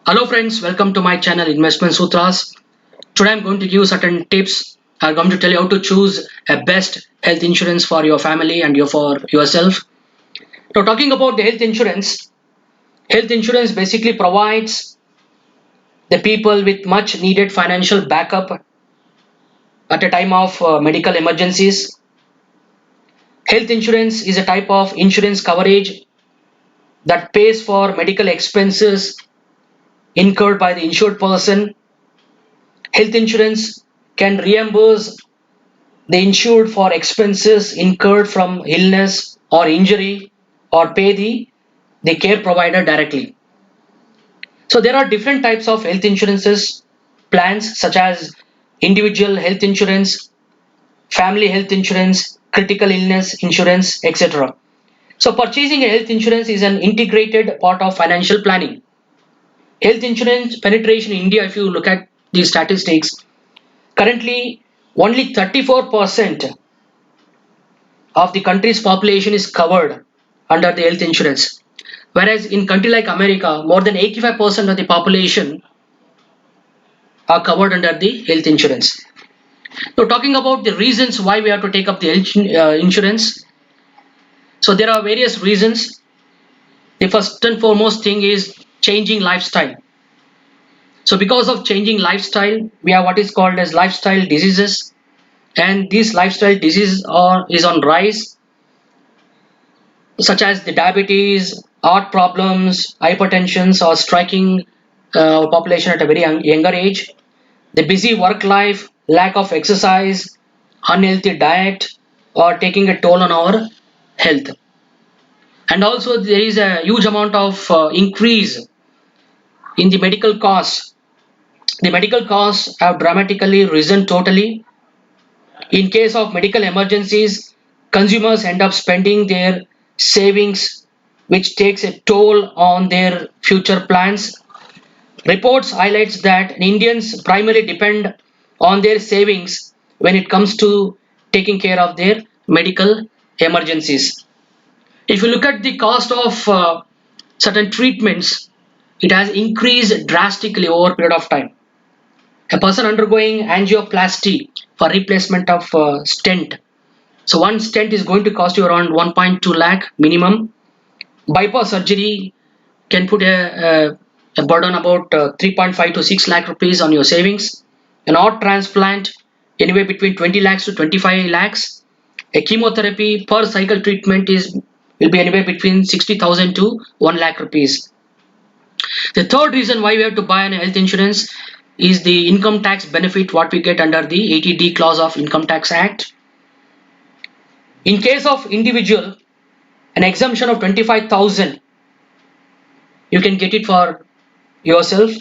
Hello friends, welcome to my channel Investment Sutras. Today I'm going to give certain tips. I'm going to tell you how to choose a best health insurance for your family and for yourself. Now talking about the health insurance basically provides the people with much needed financial backup at a time of medical emergencies. Health insurance is a type of insurance coverage that pays for medical expenses incurred by the insured person. Health insurance can reimburse the insured for expenses incurred from illness or injury or pay the care provider directly. So there are different types of health insurances plans such as individual health insurance, family health insurance, critical illness insurance, etc. So purchasing a health insurance is an integrated part of financial planning. Health insurance penetration in India, if you look at the statistics, currently only 34% of the country's population is covered under the health insurance. Whereas in country like America, more than 85% of the population are covered under the health insurance. So talking about the reasons why we have to take up the health insurance. So there are various reasons. The first and foremost thing is changing lifestyle. So because of changing lifestyle, we have what is called as lifestyle diseases, and these lifestyle diseases is on rise, such as the diabetes, heart problems, hypertensions are striking population at a very younger age. The busy work life, lack of exercise, unhealthy diet are taking a toll on our health. And also there is a huge amount of increase in the medical costs. The medical costs have dramatically risen totally. In case of medical emergencies, consumers end up spending their savings, which takes a toll on their future plans. Reports highlights that Indians primarily depend on their savings when it comes to taking care of their medical emergencies. If you look at the cost of certain treatments, it has increased drastically over a period of time. A person undergoing angioplasty for replacement of stent. So one stent is going to cost you around 1.2 lakh minimum. Bypass surgery can put a burden about 3.5 to 6 lakh rupees on your savings. An heart transplant anywhere between 20 lakhs to 25 lakhs. A chemotherapy per cycle treatment is will be anywhere between 60,000 to 1 lakh rupees. The third reason why we have to buy an health insurance is the income tax benefit what we get under the 80D clause of Income Tax Act. In case of individual, an exemption of 25,000 you can get it for yourself.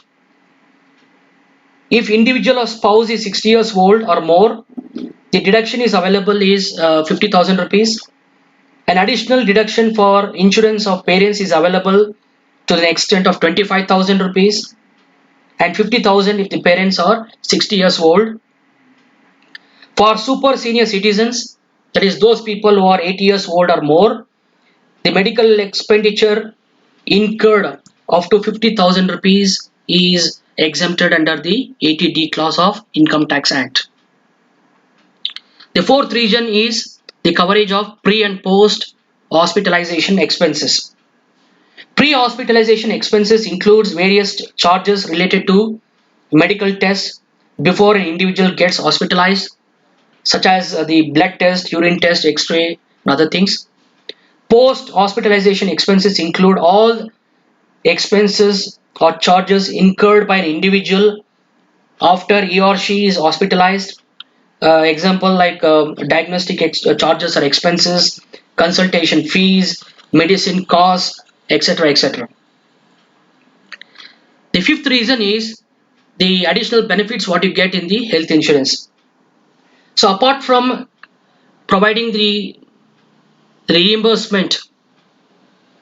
If individual or spouse is 60 years old or more, the deduction is available is 50,000 rupees. An additional deduction for insurance of parents is available to the extent of 25,000 rupees and 50,000 if the parents are 60 years old. For super senior citizens, that is those people who are 80 years old or more, the medical expenditure incurred up to 50,000 rupees is exempted under the 80D clause of Income Tax Act. The fourth reason is the coverage of pre and post hospitalization expenses. Pre-hospitalization expenses includes various charges related to medical tests before an individual gets hospitalized, such as the blood test, urine test, X-ray, and other things. Post-hospitalization expenses include all expenses or charges incurred by an individual after he or she is hospitalized. Example like diagnostic charges or expenses, consultation fees, medicine costs, etc. etc. The fifth reason is the additional benefits what you get in the health insurance. So apart from providing the reimbursement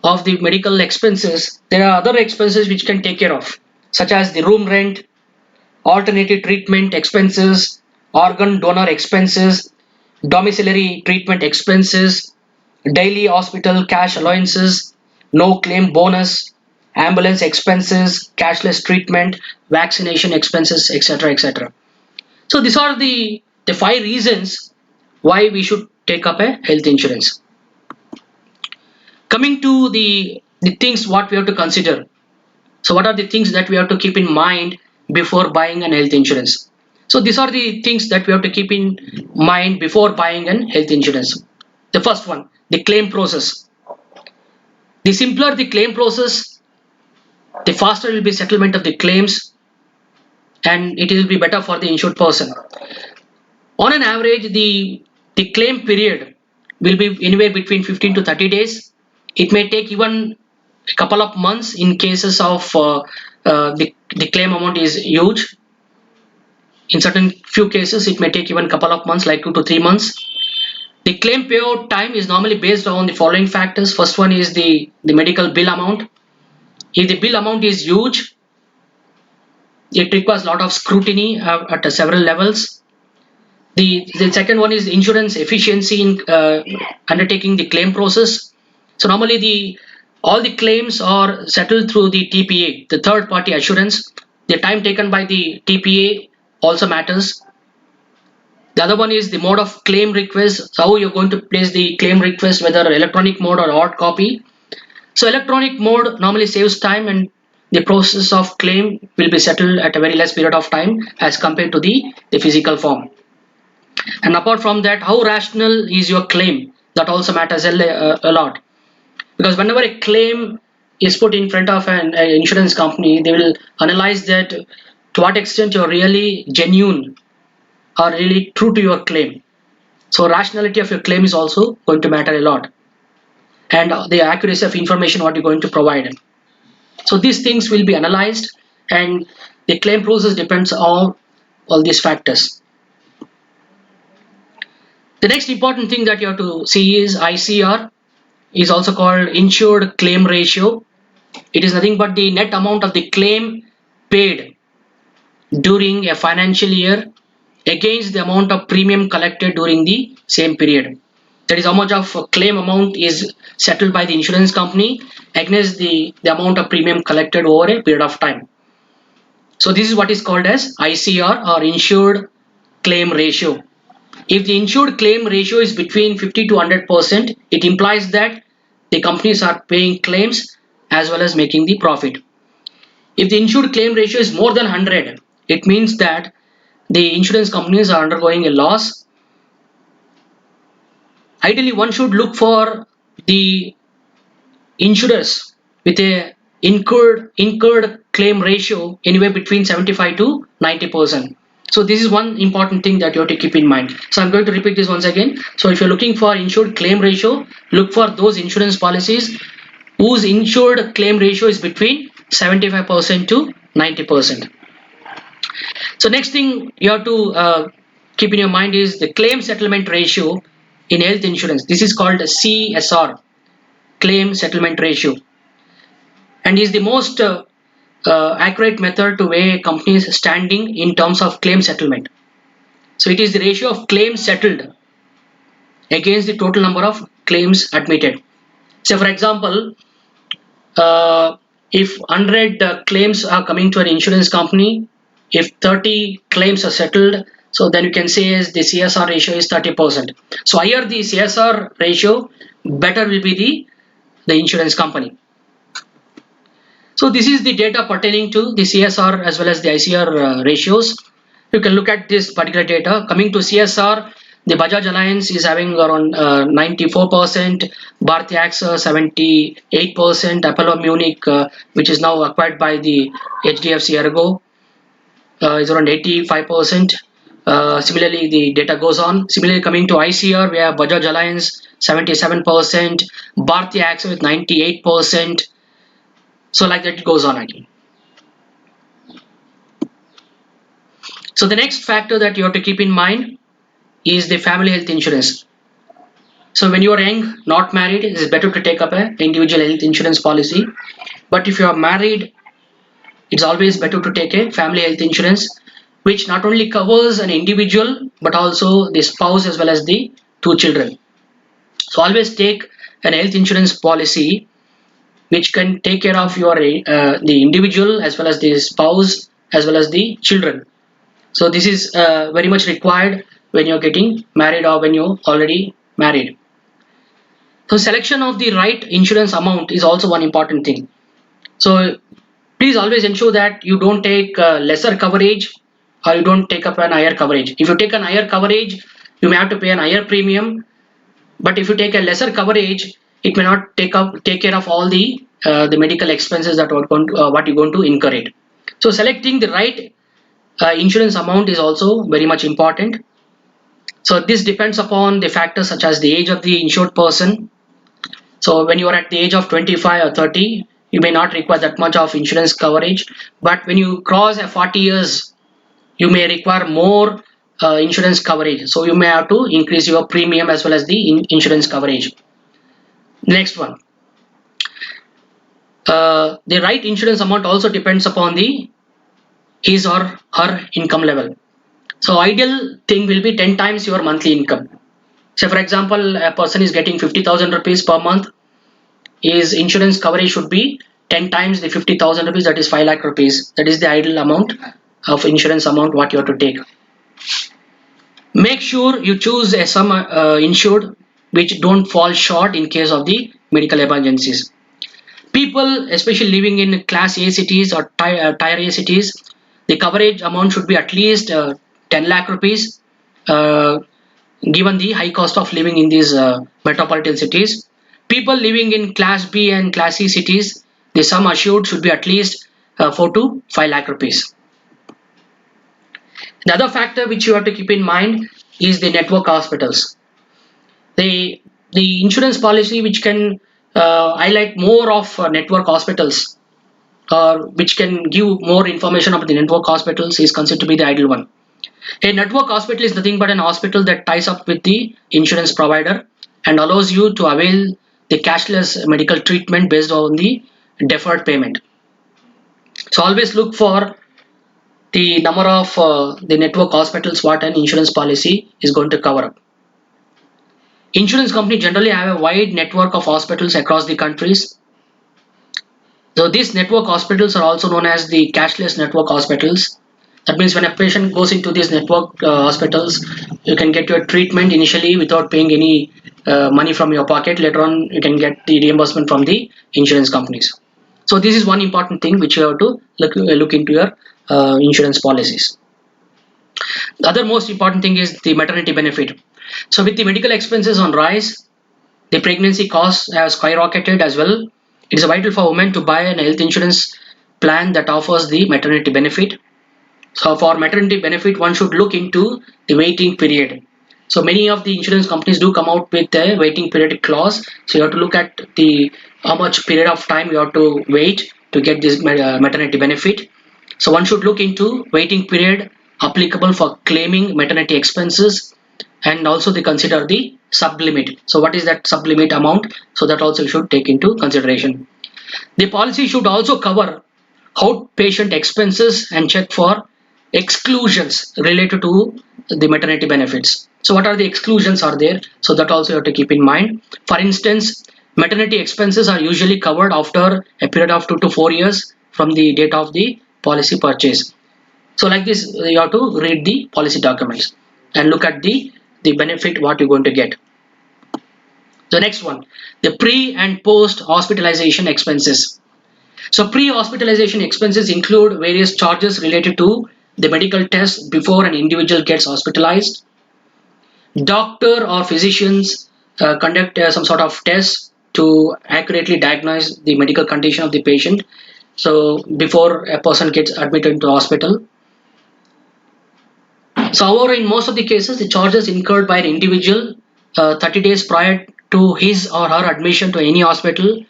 of the medical expenses, there are other expenses which can take care of, such as the room rent, alternative treatment expenses, organ donor expenses, domiciliary treatment expenses, daily hospital cash allowances, no claim bonus, ambulance expenses, cashless treatment, vaccination expenses, etc. etc. So these are the five reasons why we should take up a health insurance. Coming to the things what we have to consider. So what are the things that we have to keep in mind before buying an health insurance? So these are the things that we have to keep in mind before buying an health insurance. The first one, the claim process. The simpler the claim process, the faster will be settlement of the claims and it will be better for the insured person. On an average, the claim period will be anywhere between 15 to 30 days. It may take even a couple of months in cases of the claim amount is huge. In certain few cases, it may take even a couple of months, like 2 to 3 months. The claim payout time is normally based on the following factors. First one is the medical bill amount. If the bill amount is huge, it requires a lot of scrutiny at several levels. The second one is insurance efficiency in undertaking the claim process. So normally all the claims are settled through the TPA, the third party assurance. The time taken by the TPA also matters. The other one is the mode of claim request, how you're going to place the claim request, whether electronic mode or hard copy. So electronic mode normally saves time and the process of claim will be settled at a very less period of time as compared to the physical form. And apart from that, how rational is your claim? That also matters a lot. Because whenever a claim is put in front of an insurance company, they will analyze that to what extent you're really genuine or really true to your claim. So rationality of your claim is also going to matter a lot. And the accuracy of information what you're going to provide. So these things will be analyzed and the claim process depends on all these factors. The next important thing that you have to see is ICR, is also called insured claim ratio. It is nothing but the net amount of the claim paid during a financial year against the amount of premium collected during the same period. That is how much of claim amount is settled by the insurance company against the amount of premium collected over a period of time. So this is what is called as ICR or insured claim ratio. If the insured claim ratio is between 50 to 100%, it implies that the companies are paying claims as well as making the profit. If the insured claim ratio is more than 100, it means that the insurance companies are undergoing a loss. Ideally, one should look for the insurers with a incurred claim ratio anywhere between 75 to 90%. So this is one important thing that you have to keep in mind. So I'm going to repeat this once again. So if you're looking for insured claim ratio, look for those insurance policies whose insured claim ratio is between 75% to 90%. So next thing you have to keep in your mind is the claim settlement ratio in health insurance. This is called CSR, claim settlement ratio, and is the most accurate method to weigh a company's standing in terms of claim settlement. So it is the ratio of claims settled against the total number of claims admitted. So for example, if 100 claims are coming to an insurance company, if 30 claims are settled, so then you can say is the CSR ratio is 30%. So higher the CSR ratio, better will be the insurance company. So this is the data pertaining to the CSR as well as the ICR ratios. You can look at this particular data. Coming to CSR, the Bajaj Alliance is having around 94%, Bharti AXA 78%, Apollo Munich, which is now acquired by the HDFC Ergo, is around 85%. Similarly, the data goes on. Similarly, coming to ICR, we have Bajaj Alliance 77%, Bharti AXA with 98%. So like that it goes on again. So the next factor that you have to keep in mind is the family health insurance. So when you are young, not married, it is better to take up an individual health insurance policy. But if you are married, it's always better to take a family health insurance, which not only covers an individual, but also the spouse as well as the two children. So always take an health insurance policy which can take care of your the individual as well as the spouse as well as the children. So this is very much required when you're getting married or when you're already married. So selection of the right insurance amount is also one important thing. So please always ensure that you don't take lesser coverage or you don't take up an higher coverage. If you take an higher coverage, you may have to pay an higher premium. But if you take a lesser coverage, it may not take care of all the medical expenses that what you're going to incur it. So selecting the right insurance amount is also very much important. So this depends upon the factors such as the age of the insured person. So when you are at the age of 25 or 30, you may not require that much of insurance coverage. But when you cross a 40 years, you may require more insurance coverage. So you may have to increase your premium as well as the insurance coverage. Next one. The right insurance amount also depends upon the his or her income level. So ideal thing will be 10 times your monthly income. So for example, a person is getting 50,000 rupees per month. His insurance coverage should be 10 times the 50,000 rupees, that is 5 lakh rupees. That is the ideal amount of insurance amount what you have to take. Make sure you choose a sum insured which don't fall short in case of the medical emergencies. People, especially living in Class A cities or Tier A cities, the coverage amount should be at least 10 lakh rupees, uh, given the high cost of living in these metropolitan cities. People living in Class B and Class C cities, the sum assured should be at least 4 to 5 lakh rupees. The other factor which you have to keep in mind is the network hospitals. The the insurance policy which can highlight more of network hospitals or which can give more information about the network hospitals is considered to be the ideal one. A network hospital is nothing but an hospital that ties up with the insurance provider and allows you to avail the cashless medical treatment based on the deferred payment. So always look for the number of the network hospitals what an insurance policy is going to cover up. Insurance companies generally have a wide network of hospitals across the countries. So these network hospitals are also known as the cashless network hospitals. That means when a patient goes into these network hospitals, you can get your treatment initially without paying any money from your pocket. Later on, you can get the reimbursement from the insurance companies. So this is one important thing which you have to look into your insurance policies. The other most important thing is the maternity benefit. So with the medical expenses on rise, the pregnancy costs have skyrocketed as well. It is vital for women to buy an health insurance plan that offers the maternity benefit. So for maternity benefit, one should look into the waiting period. So many of the insurance companies do come out with a waiting period clause. So you have to look at the how much period of time you have to wait to get this maternity benefit. So one should look into waiting period applicable for claiming maternity expenses and also they consider the sublimit. So what is that sublimit amount? So that also you should take into consideration. The policy should also cover outpatient expenses and check for exclusions related to the maternity benefits. So what are the exclusions are there? So that also you have to keep in mind. For instance, maternity expenses are usually covered after a period of 2 to 4 years from the date of the policy purchase. So like this, you have to read the policy documents and look at the benefit what you're going to get. The next one, the pre and post hospitalization expenses. So pre-hospitalization expenses include various charges related to the medical tests before an individual gets hospitalized. Doctor or physicians conduct some sort of tests to accurately diagnose the medical condition of the patient. So before a person gets admitted into hospital. So however, in most of the cases, the charges incurred by an individual 30 days prior to his or her admission to any hospital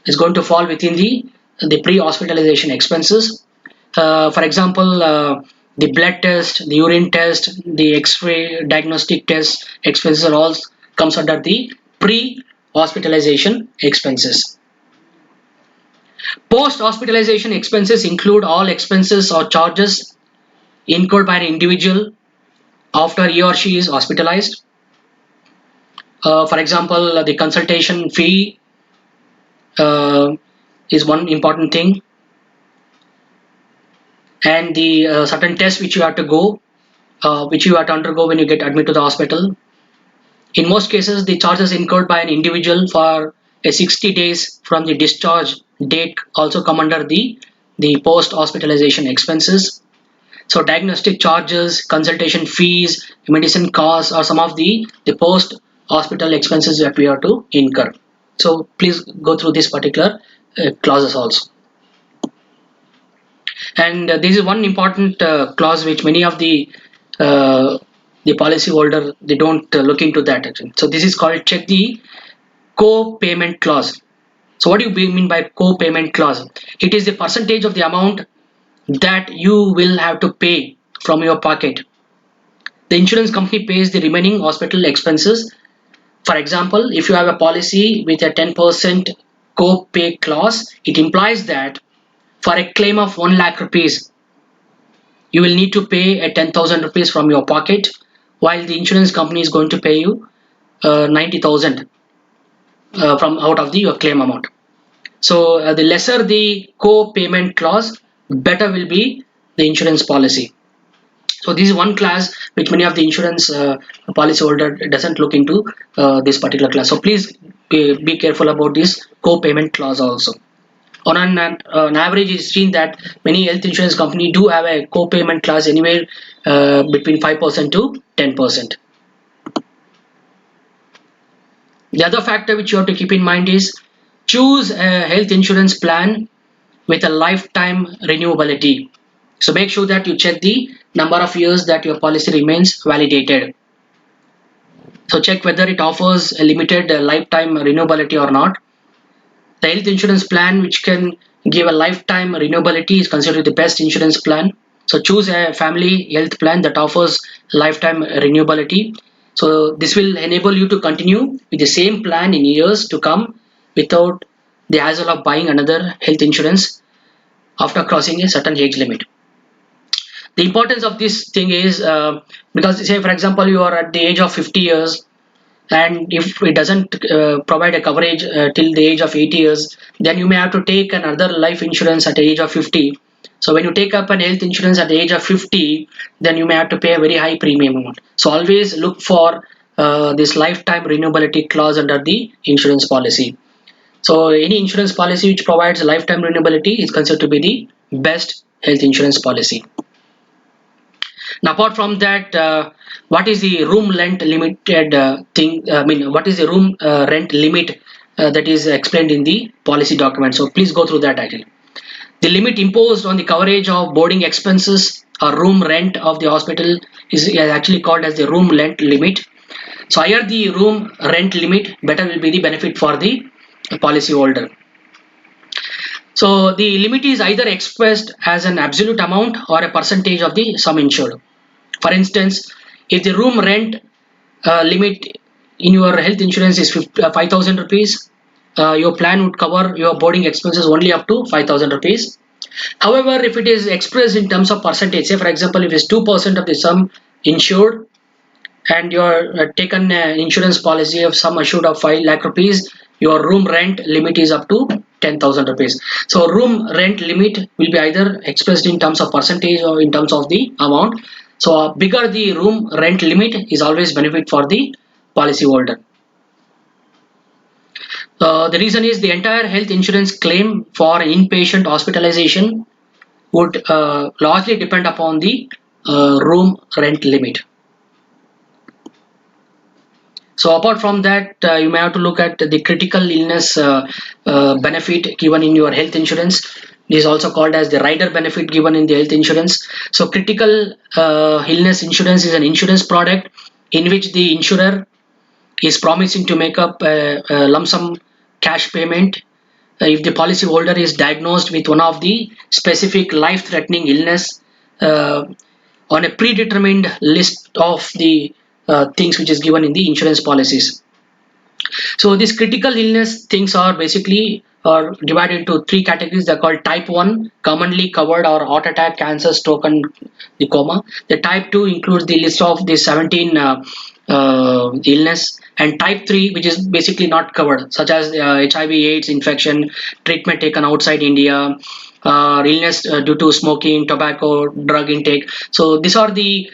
is going to fall within the pre-hospitalization expenses. For example, the blood test, the urine test, the X-ray diagnostic test expenses are all comes under the pre-hospitalization expenses. Post-hospitalization expenses include all expenses or charges incurred by an individual after he or she is hospitalized. For example, the consultation fee, uh, is one important thing, and the certain tests which you have to go, which you have to undergo when you get admitted to the hospital. In most cases, the charges incurred by an individual for a 60 days from the discharge date also come under the post hospitalization expenses. So diagnostic charges, consultation fees, medicine costs are some of the post hospital expenses that we have to incur. So please go through this particular clauses also. And this is one important clause which many of the policy holder they don't look into that actually. So this is called check the co-payment clause. So what do you mean by co-payment clause? It is the percentage of the amount that you will have to pay from your pocket. The insurance company pays the remaining hospital expenses. For example, if you have a policy with a 10% co-pay clause, it implies that for a claim of 1 lakh rupees, you will need to pay a 10,000 rupees from your pocket, while the insurance company is going to pay you 90,000 from out of your claim amount. So the lesser the co-payment clause, better will be the insurance policy. So this is one class which many of the insurance policy holder doesn't look into this particular class. So please be careful about this co-payment clause also. On an average, it's seen that many health insurance company do have a co-payment clause anywhere between 5% to 10%. The other factor which you have to keep in mind is choose a health insurance plan with a lifetime renewability. So make sure that you check the number of years that your policy remains validated. So check whether it offers a limited lifetime renewability or not. The health insurance plan which can give a lifetime renewability is considered the best insurance plan. So choose a family health plan that offers lifetime renewability. So this will enable you to continue with the same plan in years to come without the hassle of buying another health insurance after crossing a certain age limit. The importance of this thing is because say for example you are at the age of 50 years, and if it doesn't provide a coverage till the age of 80 years, then you may have to take another life insurance at the age of 50. So when you take up an health insurance at the age of 50, then you may have to pay a very high premium amount. So always look for this lifetime renewability clause under the insurance policy. So any insurance policy which provides lifetime renewability is considered to be the best health insurance policy. Now, apart from that, what is the room rent limited thing? I mean, what is the room rent limit that is explained in the policy document? So please go through that actually. The limit imposed on the coverage of boarding expenses or room rent of the hospital is actually called as the room rent limit. So higher the room rent limit, better will be the benefit for the policy holder. So the limit is either expressed as an absolute amount or a percentage of the sum insured. For instance, if the room rent limit in your health insurance is 5,000 rupees, your plan would cover your boarding expenses only up to 5,000 rupees. However, if it is expressed in terms of percentage, say for example, if it's 2% of the sum insured and you're taken an insurance policy of sum assured of 5 lakh rupees, your room rent limit is up to 10,000 rupees. So room rent limit will be either expressed in terms of percentage or in terms of the amount. So bigger the room rent limit is always benefit for the policy holder. The reason is the entire health insurance claim for inpatient hospitalization would largely depend upon the room rent limit. So apart from that, you may have to look at the critical illness benefit given in your health insurance. This is also called as the rider benefit given in the health insurance. So critical illness insurance is an insurance product in which the insurer is promising to make up a lump sum cash payment if the policyholder is diagnosed with one of the specific life-threatening illness uh, on a predetermined list of the things which is given in the insurance policies. So these critical illness things are basically are divided into three categories. They're called type 1, commonly covered, or heart attack, cancer, stroke, and the coma. The type 2 includes the list of the 17 illness and type 3, which is basically not covered, such as HIV/AIDS infection, treatment taken outside India, illness due to smoking, tobacco, drug intake. So these are the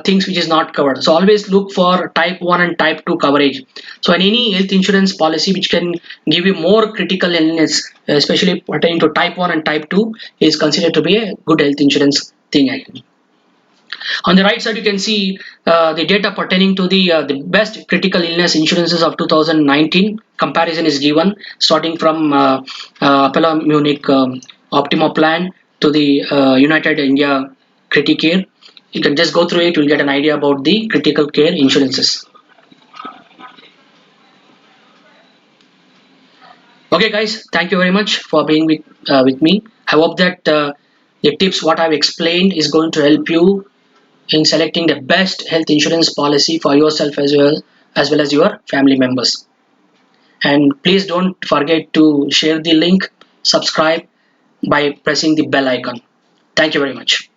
things which is not covered. So always look for type 1 and type 2 coverage. So in any health insurance policy which can give you more critical illness, especially pertaining to type 1 and type 2, is considered to be a good health insurance thing actually. On the right side, you can see the data pertaining to the best critical illness insurances of 2019. Comparison is given, starting from Apollo Munich Optima Plan to the United India Criticare. You can just go through it; you'll get an idea about the critical care insurances. Okay, guys, thank you very much for being with me. I hope that the tips what I've explained is going to help you in selecting the best health insurance policy for yourself as well as your family members. And please don't forget to share the link, subscribe by pressing the bell icon. Thank you very much.